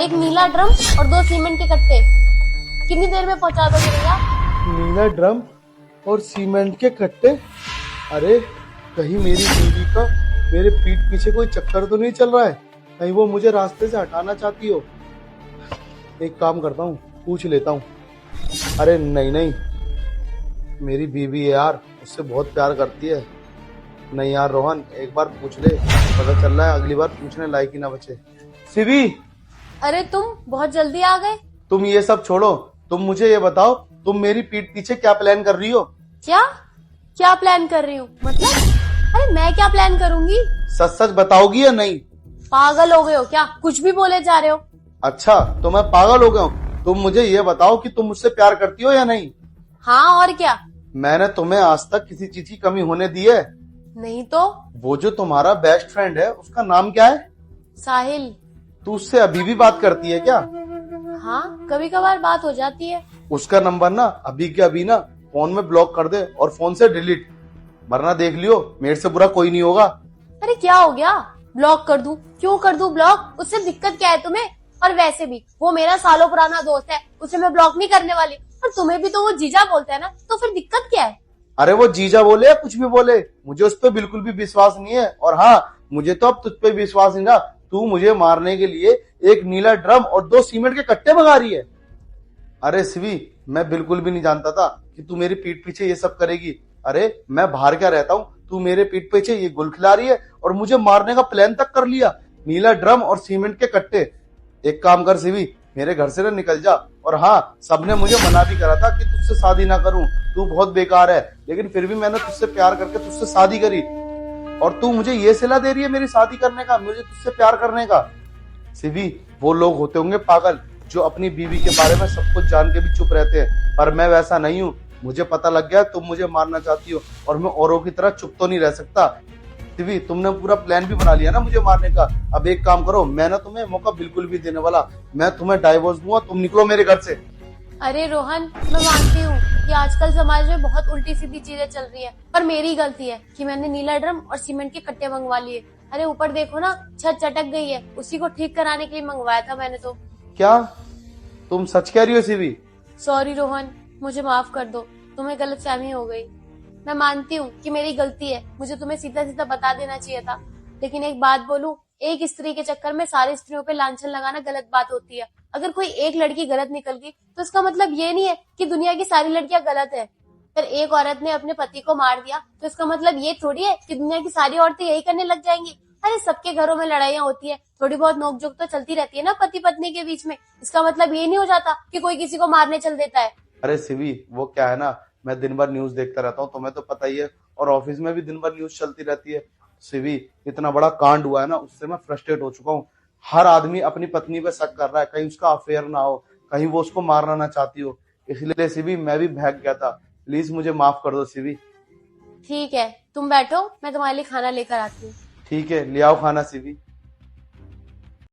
एक नीला ड्रम और 2 सीमेंट के कट्टे। कितनी देर में पहुंचा दोगे भैया? नीला ड्रम और सीमेंट के कट्टे। अरे कहीं मेरी बीवी का मेरे पीठ पीछे कोई चक्कर तो नहीं चल रहा है? कहीं वो मुझे रास्ते से हटाना चाहती हो? एक काम करता हूँ, पूछ लेता हूँ। अरे नहीं नहीं, मेरी बीवी है यार, उससे बहुत प्यार करती है। नहीं यार रोहन, एक बार पूछ ले, पता चल रहा है अगली बार पूछने लायक ही ना बचे। सिवी, अरे तुम बहुत जल्दी आ गए। तुम ये सब छोड़ो, तुम मुझे ये बताओ, तुम मेरी पीठ पीछे क्या प्लान कर रही हो? क्या क्या प्लान कर रही हूँ मतलब? अरे मैं क्या प्लान करूंगी? सच सच बताओगी या नहीं? पागल हो गए हो क्या? कुछ भी बोले जा रहे हो। अच्छा तो मैं पागल हो गया हूँ? तुम मुझे ये बताओ कि तुम मुझसे प्यार करती हो या नहीं? हाँ और क्या? मैंने तुम्हें आज तक किसी चीज की कमी होने दी है? नहीं तो। वो जो तुम्हारा बेस्ट फ्रेंड है उसका नाम क्या है? साहिल। तू उससे अभी भी बात करती है क्या? हाँ कभी कभार बात हो जाती है। उसका नंबर ना अभी के अभी ना फोन में ब्लॉक कर दे और फोन से डिलीट, वरना देख लियो मेरे से बुरा कोई नहीं होगा। अरे क्या हो गया? ब्लॉक कर दूं? क्यों कर दूं ब्लॉक? उससे दिक्कत क्या है तुम्हें? और वैसे भी वो मेरा सालों पुराना दोस्त है, उसे मैं ब्लॉक नहीं करने वाली। और तुम्हें भी तो वो जीजा बोलता है ना, तो फिर दिक्कत क्या है? अरे वो जीजा बोले या कुछ भी बोले, मुझे उस पर बिल्कुल भी विश्वास नहीं है। और हाँ, मुझे तो अब तुझ पे विश्वास नहीं रहा। तू मुझे मारने के लिए एक नीला ड्रम और 2 सीमेंट के कट्टे मंगा रही है। अरे शिवी, मैं बिल्कुल भी नहीं जानता था कि तू मेरी पीठ पीछे ये सब करेगी। अरे मैं बाहर क्या रहता हूँ, तू मेरे पीठ पीछे ये गुल खिला रही है और मुझे मारने का प्लान तक कर लिया। नीला ड्रम और सीमेंट के कट्टे। एक काम कर शिवी, मेरे घर से ना निकल जा। और हाँ, सबने मुझे मना भी करा था कि तुझसे शादी ना करूं, तू बहुत बेकार है, लेकिन फिर भी मैंने तुझसे प्यार करके तुझसे शादी करी। और तू मुझे ये सलाह दे रही है मेरी शादी करने का, मुझे तुझसे प्यार करने का? सिवी, वो लोग होते होंगे पागल जो अपनी बीवी के बारे में सब कुछ जान के भी चुप रहते हैं, पर मैं वैसा नहीं हूँ। मुझे पता लग गया तुम मुझे मारना चाहती हो और मैं औरों की तरह चुप तो नहीं रह सकता। सिवी, तुमने पूरा प्लान भी बना लिया ना मुझे मारने का। अब एक काम करो, मैं ना तुम्हें मौका बिल्कुल भी देने वाला, मैं तुम्हें डाइवोर्स दूंगा, तुम निकलो मेरे घर से। अरे रोहन, मैं मानती हूँ कि आजकल समाज में बहुत उल्टी सीधी चीजें चल रही है, पर मेरी गलती है कि मैंने नीला ड्रम और सीमेंट के कट्टे मंगवा लिए। अरे ऊपर देखो ना, छत चटक गई है, उसी को ठीक कराने के लिए मंगवाया था मैंने तो। क्या तुम सच कह रही हो सिवी? सॉरी रोहन, मुझे माफ कर दो, तुम्हें गलतफहमी हो गई। मैं मानती हूँ कि मेरी गलती है, मुझे तुम्हें सीधा सीधा बता देना चाहिए था। लेकिन एक बात बोलूं, एक स्त्री के चक्कर में सारी स्त्रियों पे लांछन लगाना गलत बात होती है। अगर कोई एक लड़की गलत निकल गई तो इसका मतलब ये नहीं है कि दुनिया की सारी लड़कियां गलत है। अगर एक औरत ने अपने पति को मार दिया तो इसका मतलब ये थोड़ी है कि दुनिया की सारी औरतें यही करने लग जाएंगी। अरे सबके घरों में लड़ाइयाँ होती है, थोड़ी बहुत नोकझोंक तो चलती रहती है ना पति पत्नी के बीच में। इसका मतलब ये नहीं हो जाता कि कोई किसी को मारने चल देता है। अरे सिवी, वो क्या है ना, मैं दिन भर न्यूज देखता रहता हूँ, तुम्हें तो पता ही है, और ऑफिस में भी दिन भर न्यूज चलती रहती है। सिवी, इतना बड़ा कांड हुआ है ना, उससे मैं फ्रस्ट्रेट हो चुका हूँ। हर आदमी अपनी पत्नी पे शक कर रहा है, कहीं उसका अफेयर ना हो, कहीं वो उसको मारना ना चाहती हो। इसलिए सिवी, मैं भी भाग गया था। प्लीज मुझे माफ कर दो सिवी। ठीक है, तुम बैठो, मैं तुम्हारे लिए खाना लेकर आती हूँ। ठीक है, ले आओ खाना सिवी।